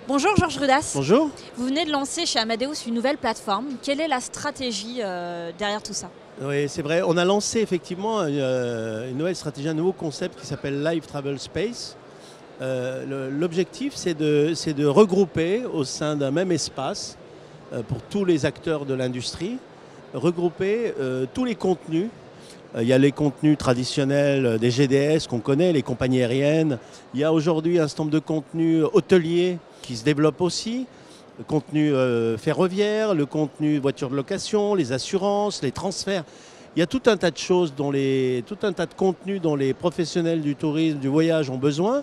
Bonjour Georges Rudas. Bonjour. Vous venez de lancer chez Amadeus une nouvelle plateforme. Quelle est la stratégie derrière tout ça? Oui, c'est vrai. On a lancé effectivement une nouvelle stratégie, un nouveau concept qui s'appelle Live Travel Space. L'objectif, c'est de regrouper au sein d'un même espace, pour tous les acteurs de l'industrie, regrouper tous les contenus. Il y a les contenus traditionnels des GDS qu'on connaît, les compagnies aériennes. Il y a aujourd'hui un certain nombre de contenus hôteliers qui se développent aussi. Le contenu ferroviaire, le contenu voiture de location, les assurances, les transferts. Il y a tout un tas de choses, tout un tas de contenus dont les professionnels du tourisme, du voyage ont besoin,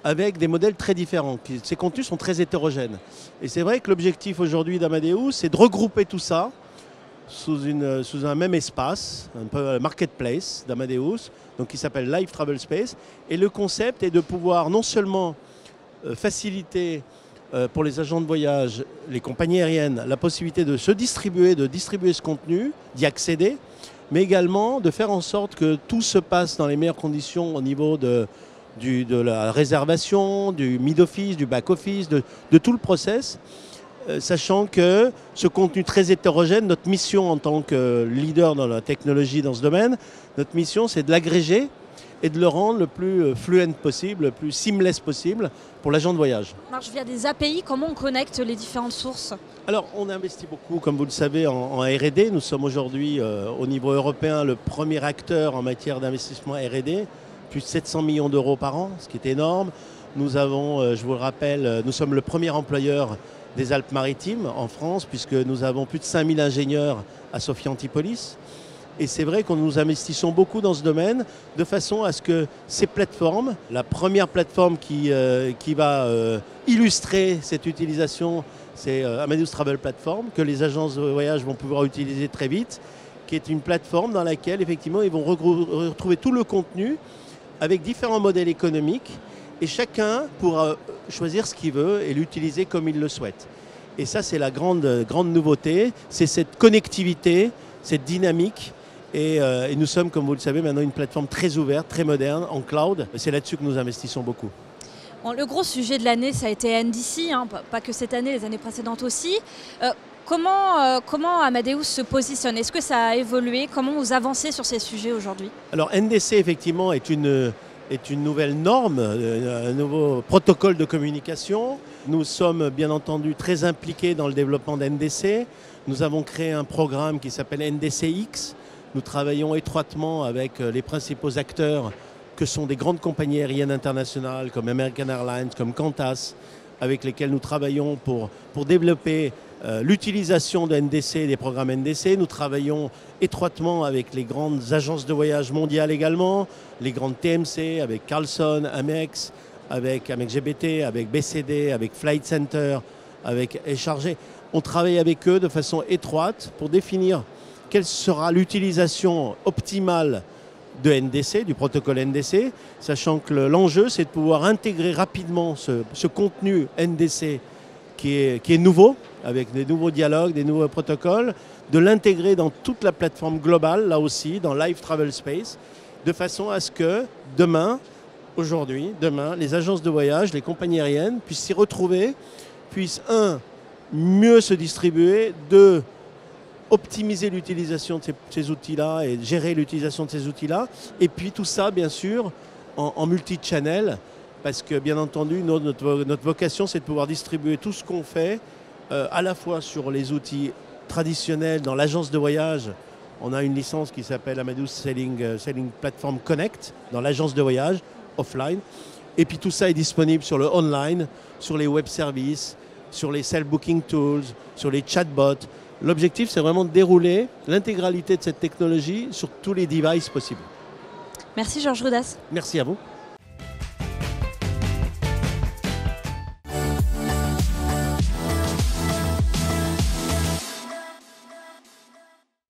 avec des modèles très différents. Ces contenus sont très hétérogènes. Et c'est vrai que l'objectif aujourd'hui d'Amadeus, c'est de regrouper tout ça sous un même espace, un peu marketplace d'Amadeus, donc qui s'appelle Live Travel Space. Et le concept est de pouvoir non seulement faciliter pour les agents de voyage, les compagnies aériennes, la possibilité de distribuer ce contenu, d'y accéder, mais également de faire en sorte que tout se passe dans les meilleures conditions au niveau de la réservation, du mid-office, du back-office, de tout le process, sachant que ce contenu très hétérogène, notre mission en tant que leader dans la technologie dans ce domaine, notre mission c'est de l'agréger et de le rendre le plus fluent possible, le plus seamless possible pour l'agent de voyage. Ça marche via des API, comment on connecte les différentes sources? Alors on investit beaucoup, comme vous le savez, en R&D. Nous sommes aujourd'hui au niveau européen le premier acteur en matière d'investissement R&D, plus de 700 millions d'euros par an, ce qui est énorme. Nous avons, je vous le rappelle, nous sommes le premier employeur des Alpes-Maritimes en France, puisque nous avons plus de 5000 ingénieurs à Sophia Antipolis. Et c'est vrai que nous investissons beaucoup dans ce domaine, de façon à ce que ces plateformes, la première plateforme qui va illustrer cette utilisation, c'est Amadeus Travel Platform, que les agences de voyage vont pouvoir utiliser très vite, qui est une plateforme dans laquelle effectivement ils vont retrouver tout le contenu avec différents modèles économiques, et chacun pourra choisir ce qu'il veut et l'utiliser comme il le souhaite. Et ça, c'est la grande nouveauté, c'est cette connectivité, cette dynamique. Et nous sommes, comme vous le savez, maintenant une plateforme très ouverte, très moderne, en cloud. C'est là-dessus que nous investissons beaucoup. Bon, le gros sujet de l'année, ça a été NDC, hein, pas que cette année, les années précédentes aussi. Comment Amadeus se positionne? Est-ce que ça a évolué? Comment vous avancez sur ces sujets aujourd'hui? Alors NDC, effectivement, est une nouvelle norme, un nouveau protocole de communication. Nous sommes bien entendu très impliqués dans le développement d'NDC. Nous avons créé un programme qui s'appelle NDCX. Nous travaillons étroitement avec les principaux acteurs que sont des grandes compagnies aériennes internationales comme American Airlines, comme Qantas, avec lesquels nous travaillons pour développer l'utilisation de NDC et des programmes NDC. Nous travaillons étroitement avec les grandes agences de voyage mondiales également, les grandes TMC, avec Carlson, Amex, avec Amex GBT, avec BCD, avec Flight Center, avec Échargé. On travaille avec eux de façon étroite pour définir quelle sera l'utilisation optimale de NDC, du protocole NDC, sachant que l'enjeu c'est de pouvoir intégrer rapidement ce contenu NDC qui est nouveau, avec des nouveaux dialogues, des nouveaux protocoles, de l'intégrer dans toute la plateforme globale, là aussi, dans Live Travel Space, de façon à ce que demain, les agences de voyage, les compagnies aériennes puissent s'y retrouver, puissent, mieux se distribuer, optimiser l'utilisation de ces outils-là et gérer l'utilisation de ces outils-là. Et puis tout ça, bien sûr, en multi-channel, parce que, bien entendu, notre vocation, c'est de pouvoir distribuer tout ce qu'on fait, à la fois sur les outils traditionnels dans l'agence de voyage. On a une licence qui s'appelle Amadeus Selling Platform Connect, dans l'agence de voyage, offline. Et puis tout ça est disponible sur le online, sur les web services, sur les self-booking tools, sur les chatbots. L'objectif, c'est vraiment de dérouler l'intégralité de cette technologie sur tous les devices possibles. Merci Georges Rudas. Merci à vous.